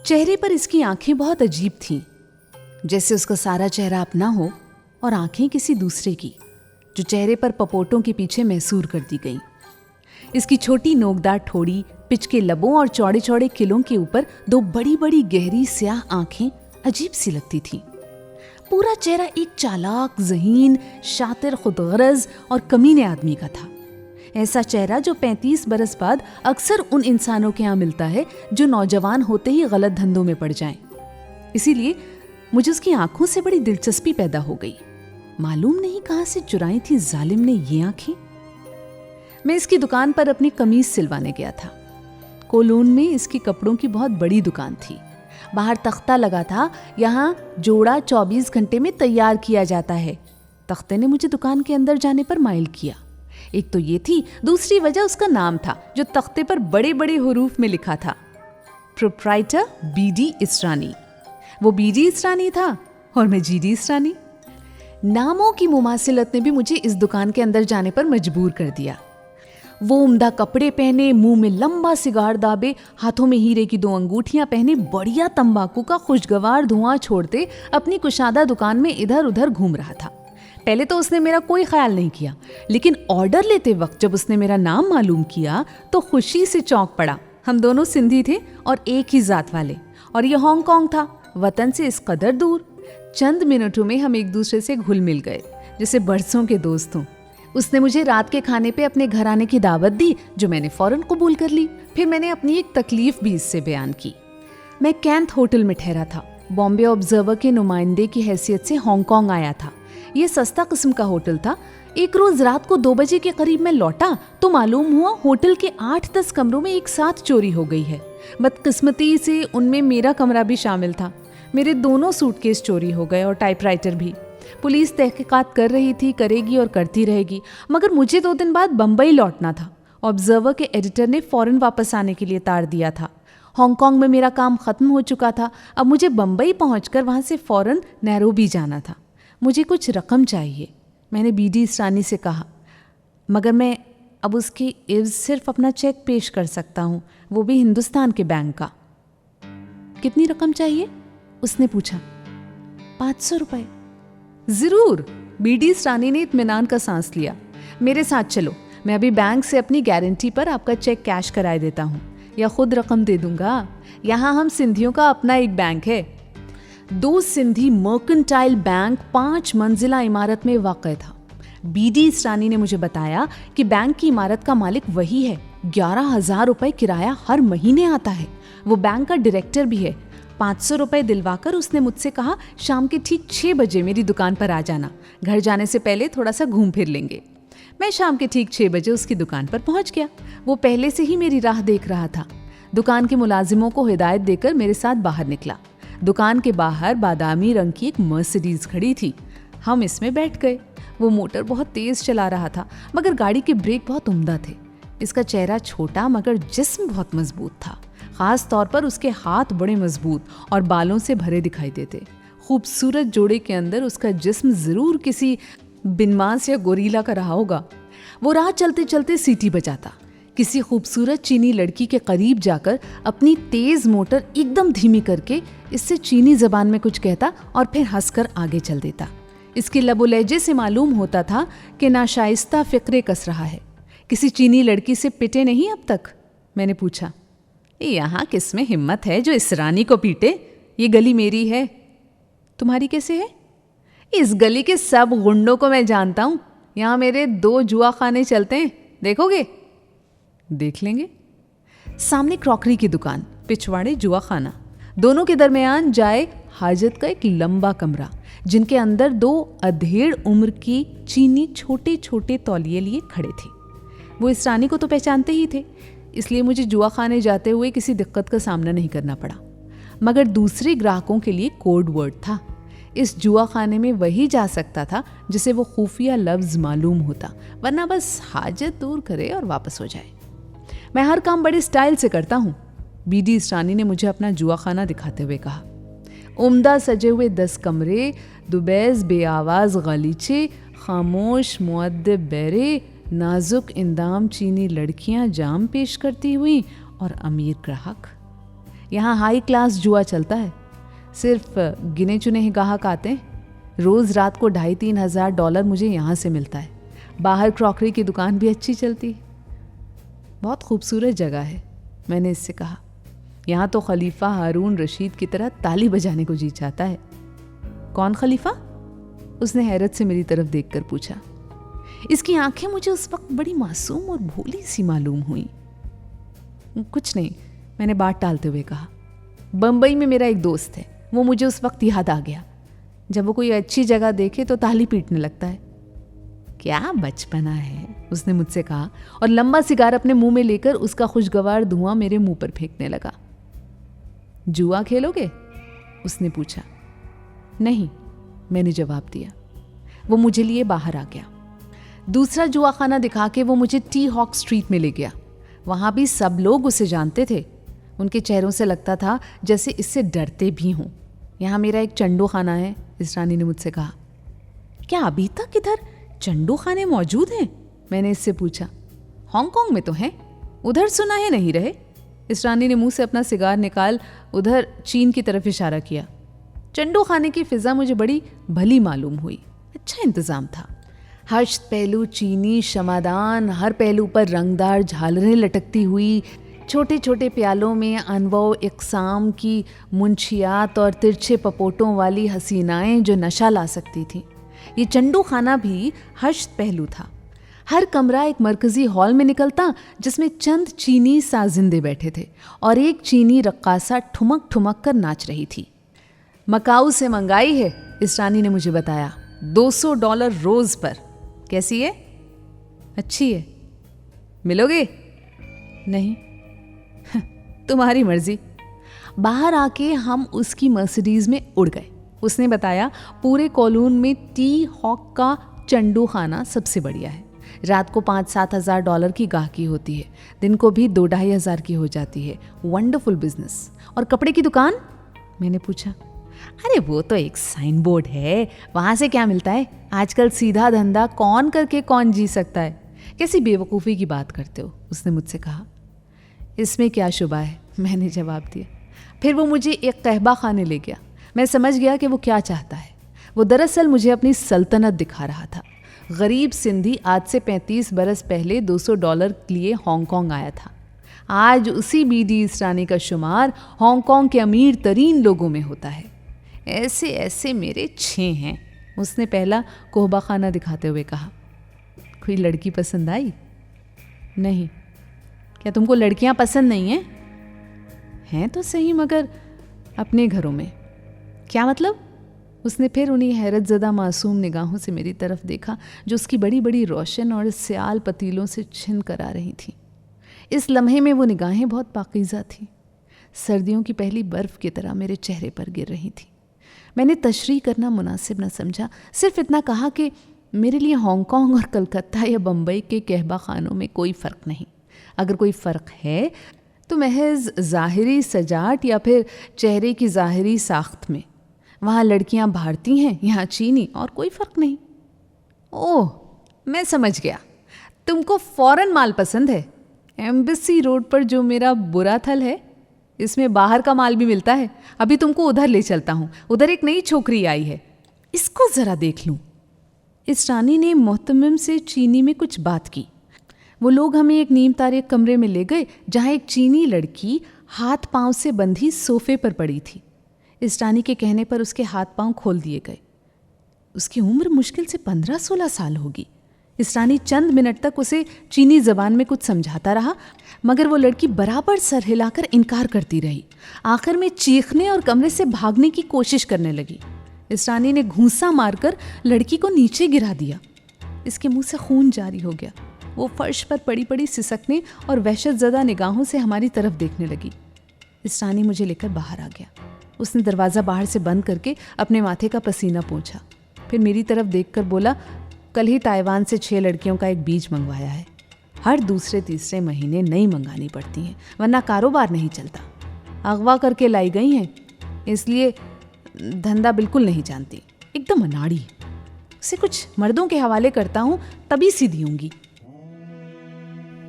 चेहरे पर इसकी आंखें बहुत अजीब थीं, जैसे उसका सारा चेहरा अपना हो और आंखें किसी दूसरे की, जो चेहरे पर पपोटों के पीछे मैसूर कर दी गई। इसकी छोटी नोकदार ठोड़ी, पिच के लबों और चौड़े चौड़े किलों के ऊपर दो बड़ी बड़ी गहरी स्याह आंखें अजीब सी लगती थीं। पूरा चेहरा एक चालाक, ज़हीन, शातिर, खुदगरज और कमीने आदमी का था। ऐसा चेहरा जो 35 बरस बाद अक्सर उन इंसानों के यहाँ मिलता है जो नौजवान होते ही गलत धंधों में पड़ जाएं। इसीलिए मुझे उसकी आंखों से बड़ी दिलचस्पी पैदा हो गई। मालूम नहीं कहां से चुराई थी जालिम ने ये आंखें। मैं इसकी दुकान पर अपनी कमीज सिलवाने गया था। कोलोन में इसकी कपड़ों की बहुत बड़ी दुकान थी। बाहर तख्ता लगा था, यहाँ जोड़ा 24 घंटे में तैयार किया जाता है। तख्ते ने मुझे दुकान के अंदर जाने पर माइल किया। एक तो ये थी, दूसरी वजह उसका नाम था जो तख्ते पर बड़े बड़े हुरूफ में लिखा था, प्रोप्राइटर बीडी इसरानी। वो बीडी इसरानी था और मैं जीडी इसरानी। नामों की मुमासिलत ने भी मुझे इस दुकान के अंदर जाने पर मजबूर कर दिया। वो उम्दा कपड़े पहने, मुंह में लंबा सिगार दाबे, हाथों में हीरे की 2 अंगूठियां पहने, बढ़िया तंबाकू का खुशगवार धुआं छोड़ते अपनी कुशादा दुकान में इधर उधर घूम रहा था। पहले तो उसने मेरा कोई ख्याल नहीं किया, लेकिन ऑर्डर लेते वक्त जब उसने मेरा नाम मालूम किया तो खुशी से चौंक पड़ा। हम दोनों सिंधी थे और एक ही जात वाले, और ये हांगकांग था, वतन से इस कदर दूर। चंद मिनटों में हम एक दूसरे से घुल मिल गए, जैसे बरसों के दोस्त हों। उसने मुझे रात के खाने पे अपने घर आने की दावत दी, जो मैंने फौरन कबूल कर ली। फिर मैंने अपनी एक तकलीफ भी इससे बयान की। मैं कैंथ होटल में ठहरा था। बॉम्बे ऑब्जर्वर के नुमाइंदे की हैसियत से हांगकांग आया था। ये सस्ता किस्म का होटल था। एक रोज रात को 2 बजे के करीब मैं लौटा तो मालूम हुआ होटल के 8-10 कमरों में एक साथ चोरी हो गई है। बदकिस्मती से उनमें मेरा कमरा भी शामिल था। मेरे दोनों सूटकेस चोरी हो गए और टाइपराइटर भी। पुलिस तहकीकात कर रही थी, करेगी और करती रहेगी, मगर मुझे 2 दिन बाद बम्बई लौटना था। ऑब्जर्वर के एडिटर ने फौरन वापस आने के लिए तार दिया था। हांगकांग में मेरा काम खत्म हो चुका था। अब मुझे बम्बई पहुंचकर वहां से फौरन नैरोबी जाना था। मुझे कुछ रकम चाहिए। मैंने बीडी इसरानी से कहा, मगर मैं अब उसकी इव्ज़ सिर्फ अपना चेक पेश कर सकता हूँ, वो भी हिंदुस्तान के बैंक का। कितनी रकम चाहिए? उसने पूछा। 500 रुपए। जरूर। बीडी इसरानी ने इत्मीनान का सांस लिया। मेरे साथ चलो, मैं अभी बैंक से अपनी गारंटी पर आपका चेक कैश कराए देता हूँ, या खुद रकम दे दूंगा। यहाँ हम सिंधियों का अपना एक बैंक है। 2 सिंधी मर्केंटाइल बैंक 5 मंजिला इमारत में वाक़ था। बीडी इसरानी ने मुझे बताया कि बैंक की इमारत का मालिक वही है। 11,000 रुपए किराया हर महीने आता है। वो बैंक का डायरेक्टर भी है। 500 रुपए दिलवाकर उसने मुझसे कहा, शाम के ठीक 6 बजे मेरी दुकान पर आ जाना। घर जाने से पहले थोड़ा सा घूम फिर लेंगे। मैं शाम के ठीक 6 बजे उसकी दुकान पर पहुंच गया। वो पहले से ही मेरी राह देख रहा था। दुकान के मुलाजिमों को हिदायत देकर मेरे साथ बाहर निकला। दुकान के बाहर बादामी रंग की एक मर्सिडीज खड़ी थी। हम इसमें बैठ गए। वो मोटर बहुत तेज चला रहा था, मगर गाड़ी के ब्रेक बहुत उम्दा थे। इसका चेहरा छोटा मगर जिस्म बहुत मजबूत था। खास तौर पर उसके हाथ बड़े मजबूत और बालों से भरे दिखाई देते। खूबसूरत जोड़े के अंदर उसका जिस्म जरूर किसी बिनमास या गोरीला का रहा होगा। वो राह चलते चलते सीटी बजाता। किसी खूबसूरत चीनी लड़की के करीब जाकर अपनी तेज मोटर एकदम धीमी करके इससे चीनी जबान में कुछ कहता और फिर हंसकर आगे चल देता। इसके लबो लहजे से मालूम होता था कि नाशाइस्ता फिक्रे कस रहा है। किसी चीनी लड़की से पिटे नहीं अब तक? मैंने पूछा। यहाँ किसमें हिम्मत है जो इसरानी को पीटे? ये गली मेरी है। तुम्हारी कैसे है? इस गली के सब गुंडों को मैं जानता हूँ। यहाँ मेरे 2 जुआ खाने चलते हैं, देखोगे? देख लेंगे। सामने क्रॉकरी की दुकान, पिछवाड़े जुआ खाना, दोनों के दरमियान जाए हाजत का एक लंबा कमरा, जिनके अंदर 2 अधेड़ उम्र की चीनी छोटे छोटे तौलिए लिए खड़े थे। वो इसरानी को तो पहचानते ही थे, इसलिए मुझे जुआ खाने जाते हुए किसी दिक्कत का सामना नहीं करना पड़ा। मगर दूसरे ग्राहकों के लिए कोड वर्ड था। इस जुआ खाने में वही जा सकता था जिसे वो खुफिया लफ्ज मालूम होता, वरना बस हाजत दूर करे और वापस हो जाए। मैं हर काम बड़े स्टाइल से करता हूँ, बीडी इसरानी ने मुझे अपना जुआ खाना दिखाते हुए कहा। उम्दा सजे हुए 10 कमरे, दुबैज बेआवाज गलीचे, खामोश मुअद्दिब बैरे, नाजुक इंदाम चीनी लड़कियां जाम पेश करती हुई और अमीर ग्राहक। यहाँ हाई क्लास जुआ चलता है। सिर्फ गिने चुने ही ग्राहक आते हैं। रोज़ रात को 2,500-3 हज़ार डॉलर मुझे यहाँ से मिलता है। बाहर क्रॉकरी की दुकान भी अच्छी चलती है। बहुत खूबसूरत जगह है, मैंने इससे कहा। यहाँ तो खलीफा हारून रशीद की तरह ताली बजाने को जी चाहता है। कौन खलीफा? उसने हैरत से मेरी तरफ देखकर पूछा। इसकी आंखें मुझे उस वक्त बड़ी मासूम और भोली सी मालूम हुई। कुछ नहीं, मैंने बात टालते हुए कहा। बम्बई में मेरा एक दोस्त है, वो मुझे उस वक्त याद आ गया। जब वो कोई अच्छी जगह देखे तो ताली पीटने लगता है। क्या बचपना है, उसने मुझसे कहा और लंबा सिगार अपने मुंह में लेकर उसका खुशगवार धुआं मेरे मुंह पर फेंकने लगा। जुआ खेलोगे? उसने पूछा। नहीं, मैंने जवाब दिया। वो मुझे लिए बाहर आ गया। दूसरा जुआ खाना दिखा के वो मुझे टी हॉक स्ट्रीट में ले गया। वहां भी सब लोग उसे जानते थे। उनके चेहरों से लगता था जैसे इससे डरते भी हों। यहाँ मेरा एक चंडो खाना है, इस रानी ने मुझसे कहा। क्या अभी तक इधर चंडो खाने मौजूद हैं? मैंने इससे पूछा। हांगकांग में तो हैं, उधर सुना है नहीं रहे। इस रानी ने मुंह से अपना सिगार निकाल उधर चीन की तरफ इशारा किया। चंडो खाने की फिजा मुझे बड़ी भली मालूम हुई। अच्छा इंतजाम था। हश्त पहलू चीनी शमादान, हर पहलू पर रंगदार झालरें लटकती हुई, छोटे छोटे प्यालों में अनवो इकसाम की मुंशियात और तिरछे पपोटों वाली हसीनाएं जो नशा ला सकती थीं। ये चंडू खाना भी हश्त पहलू था। हर कमरा एक मरकजी हॉल में निकलता जिसमें चंद चीनी साजिंदे बैठे थे और एक चीनी रक्कासा ठुमक ठुमक कर नाच रही थी। मकाऊ से मंगाई है, इस रानी ने मुझे बताया। $200 रोज पर। कैसी है? अच्छी है। मिलोगे? नहीं। तुम्हारी मर्जी। बाहर आके हम उसकी मर्सिडीज में उड़ गए। उसने बताया पूरे कॉलोन में टी हॉक का चंडू खाना सबसे बढ़िया है। रात को $5-7 हज़ार डॉलर की गाहकी होती है, दिन को भी 2-2.5 हज़ार की हो जाती है। Wonderful business. और कपड़े की दुकान? मैंने पूछा। अरे वो तो एक साइन बोर्ड है, वहां से क्या मिलता है? आजकल सीधा धंधा कौन करके कौन जी सकता है। कैसी बेवकूफ़ी की बात करते हो, उसने मुझसे कहा। इसमें क्या शुबा है, मैंने जवाब दिया। फिर वो मुझे एक कहबा खाने ले गया। मैं समझ गया कि वो क्या चाहता है। वो दरअसल मुझे अपनी सल्तनत दिखा रहा था। गरीब सिंधी आज से 35 बरस पहले $200 के लिए हांगकांग आया था। आज उसी बीडी इस रानी का शुमार हांगकांग के अमीर तरीन लोगों में होता है। ऐसे ऐसे मेरे 6 हैं, उसने पहला कोहबा खाना दिखाते हुए कहा। कोई लड़की पसंद आई? नहीं। क्या तुमको लड़कियां पसंद नहीं हैं? हैं तो सही, मगर अपने घरों में। क्या मतलब? उसने फिर उन्हीं हैरत ज़दा मासूम निगाहों से मेरी तरफ देखा जो उसकी बड़ी बड़ी रोशन और स्याल पतीलों से छिन कर आ रही थी। इस लम्हे में वो निगाहें बहुत पाकीज़ा थीं, सर्दियों की पहली बर्फ़ की तरह मेरे चेहरे पर गिर रही थी। मैंने तशरीह करना मुनासिब न समझा, सिर्फ इतना कहा कि मेरे लिए हांगकांग और कलकत्ता या बम्बई के कहबा खानों में कोई फ़र्क नहीं। अगर कोई फ़र्क है तो महज ज़ाहिरी सजावट या फिर चेहरे की ज़ाहिरी साख्त में। वहाँ लड़कियाँ भारतीय हैं, यहाँ चीनी, और कोई फ़र्क नहीं। ओह, मैं समझ गया, तुमको फ़ॉरेन माल पसंद है। एम्बेसी रोड पर जो मेरा बुरा थल है, इसमें बाहर का माल भी मिलता है। अभी तुमको उधर ले चलता हूँ। उधर एक नई छोकरी आई है, इसको ज़रा देख लूँ। इस रानी ने मोहतमिम से चीनी में कुछ बात की। वो लोग हमें एक नीम तारे कमरे में ले गए जहाँ एक चीनी लड़की हाथ पांव से बंधी सोफे पर पड़ी थी। इस रानी के कहने पर उसके हाथ पांव खोल दिए गए। उसकी उम्र मुश्किल से 15-16 साल होगी। इस रानी चंद मिनट तक उसे चीनी ज़बान में कुछ समझाता रहा, मगर वो लड़की बराबर सर हिलाकर इनकार करती रही। आखिर में चीखने और कमरे से भागने की कोशिश करने लगी। इस रानी ने घूंसा मारकर लड़की को नीचे गिरा दिया। इसके मुंह से खून जारी हो गया। वो फर्श पर पड़ी पड़ी सिसकने और वहशत ज़दा निगाहों से हमारी तरफ देखने लगी। इस रानी मुझे लेकर बाहर आ गया। उसने दरवाज़ा बाहर से बंद करके अपने माथे का पसीना पोंछा, फिर मेरी तरफ देखकर बोला, कल ही ताइवान से 6 लड़कियों का एक बीज मंगवाया है। हर दूसरे तीसरे महीने नई मंगानी पड़ती हैं, वरना कारोबार नहीं चलता। अगवा करके लाई गई हैं, इसलिए धंधा बिल्कुल नहीं जानती, एकदम अनाड़ी। उसे कुछ मर्दों के हवाले करता हूँ, तभी सीधी होंगी।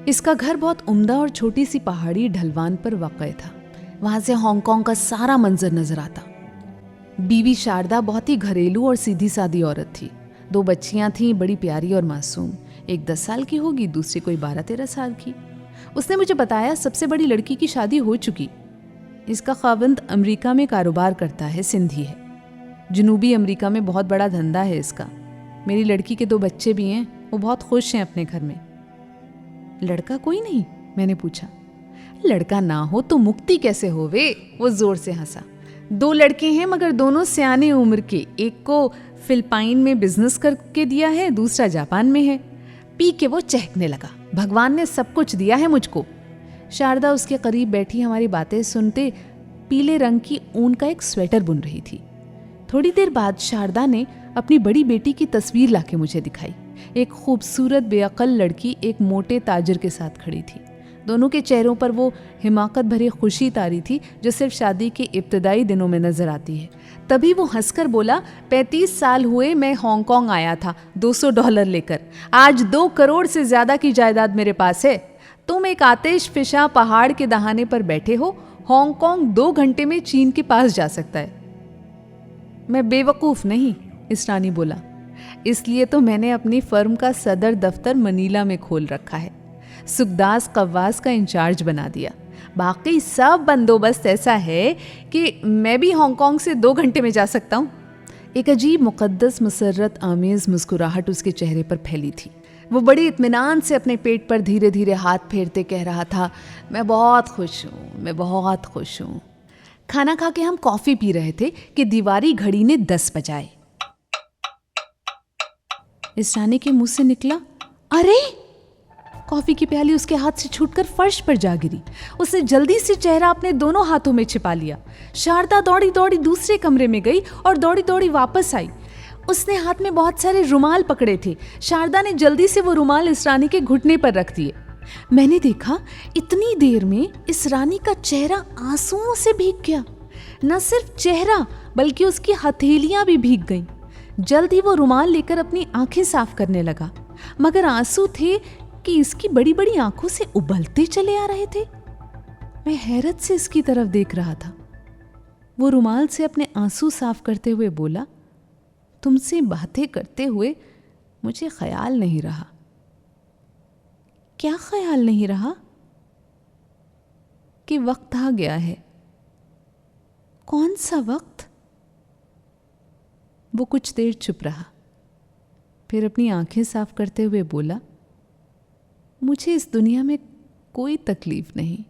इसका घर बहुत उम्दा और छोटी सी पहाड़ी ढलवान पर वाक़ था। वहां से हांगकांग का सारा मंजर नजर आता। बीवी शारदा बहुत ही घरेलू और सीधी सादी औरत थी। 2 बच्चियां थीं, बड़ी प्यारी और मासूम। एक 10 साल की होगी, दूसरी कोई 12-13 साल की। उसने मुझे बताया सबसे बड़ी लड़की की शादी हो चुकी। इसका खाविंद अमेरिका में कारोबार करता है, सिंधी है। जनूबी अमेरिका में बहुत बड़ा धंधा है इसका। मेरी लड़की के 2 बच्चे भी हैं, वो बहुत खुश हैं अपने घर में। लड़का कोई नहीं? मैंने पूछा। लड़का ना हो तो मुक्ति कैसे होवे? वो जोर से हंसा। 2 लड़के हैं मगर दोनों सियाने उम्र के। एक को फिलिपाइन में बिजनेस करके दिया है, दूसरा जापान में है। पी के वो चहकने लगा। भगवान ने सब कुछ दिया है मुझको। शारदा उसके करीब बैठी हमारी बातें सुनते पीले रंग की ऊन का एक स्वेटर बुन रही थी। थोड़ी देर बाद शारदा ने अपनी बड़ी बेटी की तस्वीर लाके मुझे दिखाई। एक खूबसूरत बेअक्ल लड़की एक मोटे ताजिर के साथ खड़ी थी। दोनों के चेहरों पर वो हिमाकत भरी खुशी तारी थी जो सिर्फ शादी के इब्तदाई दिनों में नजर आती है। तभी वो हंसकर बोला, 35 साल हुए मैं हांगकांग आया था $200 लेकर। आज 2 करोड़ से ज्यादा की जायदाद मेरे पास है। तुम एक आतिश फिशा पहाड़ के दहाने पर बैठे हो। हांगकांग 2 घंटे में चीन के पास जा सकता है। मैं बेवकूफ नहीं, इसरानी बोला। इसलिए तो मैंने अपनी फर्म का सदर दफ्तर मनीला में खोल रखा है। सुखदास कव्वास का इंचार्ज बना दिया। बाकी सब बंदोबस्त ऐसा है कि मैं भी हांगकांग से 2 घंटे में जा सकता हूँ। एक अजीब मुकद्दस मुसर्रत आमेज मुस्कुराहट उसके चेहरे पर फैली थी। वो बड़ी इत्मीनान से अपने पेट पर धीरे धीरे हाथ फेरते कह रहा था, मैं बहुत खुश हूँ, मैं बहुत खुश हूँ। खाना खा के हम कॉफी पी रहे थे कि दीवारी घड़ी ने 10 बजाए। इस रानी के मुंह से निकला, अरे! कॉफी की प्याली उसके हाथ से छूटकर फर्श पर जा गिरी। उसने जल्दी से चेहरा अपने दोनों हाथों में छिपा लिया। शारदा दौड़ी दौड़ी दूसरे कमरे में गई और दौड़ी दौड़ी वापस आई। उसने हाथ में बहुत सारे रुमाल पकड़े थे। शारदा ने जल्दी से वो रुमाल इस रानी के घुटने पर रख दिए। मैंने देखा इतनी देर में इस रानी का चेहरा आंसुओं से भीग गया। न सिर्फ चेहरा बल्कि उसकी हथेलियां भी भीग गईं। जल्द ही वो रुमाल लेकर अपनी आंखें साफ करने लगा, मगर आंसू थे कि इसकी बड़ी बड़ी आंखों से उबलते चले आ रहे थे। मैं हैरत से इसकी तरफ देख रहा था। वो रुमाल से अपने आंसू साफ करते हुए बोला, तुमसे बातें करते हुए मुझे ख्याल नहीं रहा। क्या ख्याल नहीं रहा? कि वक्त आ गया है। कौन सा वक्त? वो कुछ देर चुप रहा, फिर अपनी आंखें साफ करते हुए बोला, मुझे इस दुनिया में कोई तकलीफ नहीं।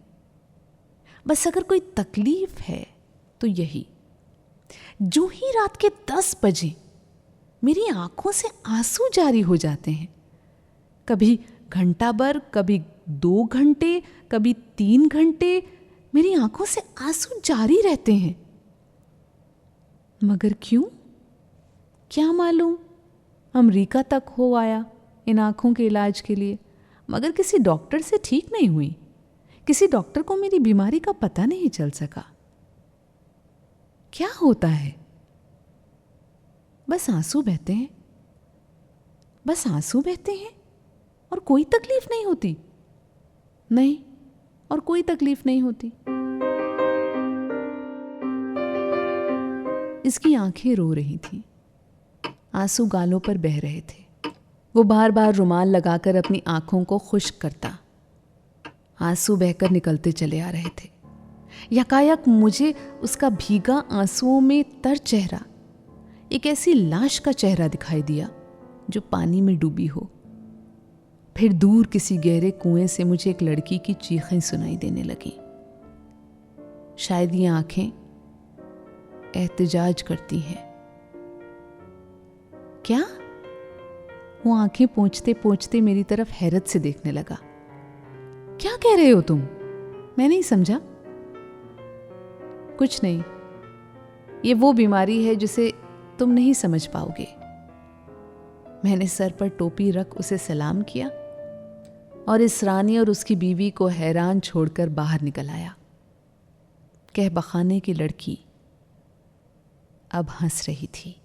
बस अगर कोई तकलीफ है तो यही, जो ही रात के 10 बजे मेरी आंखों से आंसू जारी हो जाते हैं। कभी घंटा भर, कभी 2 घंटे, कभी 3 घंटे मेरी आंखों से आंसू जारी रहते हैं। मगर क्यों? क्या मालूम। अमेरिका तक हो आया इन आंखों के इलाज के लिए, मगर किसी डॉक्टर से ठीक नहीं हुई। किसी डॉक्टर को मेरी बीमारी का पता नहीं चल सका। क्या होता है? बस आंसू बहते हैं, बस आंसू बहते हैं और कोई तकलीफ नहीं होती। नहीं, और कोई तकलीफ नहीं होती। इसकी आंखें रो रही थीं, आंसू गालों पर बह रहे थे। वो बार बार रुमाल लगाकर अपनी आंखों को खुश्क करता। आंसू बहकर निकलते चले आ रहे थे। यकायक मुझे उसका भीगा आंसुओं में तर चेहरा, एक ऐसी लाश का चेहरा दिखाई दिया जो पानी में डूबी हो। फिर दूर किसी गहरे कुएं से मुझे एक लड़की की चीखें सुनाई देने लगी। शायद ये आंखें एहतिजाज करती हैं। क्या? वो आंखें पोंछते पोंछते मेरी तरफ हैरत से देखने लगा। क्या कह रहे हो तुम? मैं नहीं समझा। कुछ नहीं, ये वो बीमारी है जिसे तुम नहीं समझ पाओगे। मैंने सर पर टोपी रख उसे सलाम किया और इस रानी और उसकी बीवी को हैरान छोड़कर बाहर निकल आया। कह बखाने की लड़की अब हंस रही थी।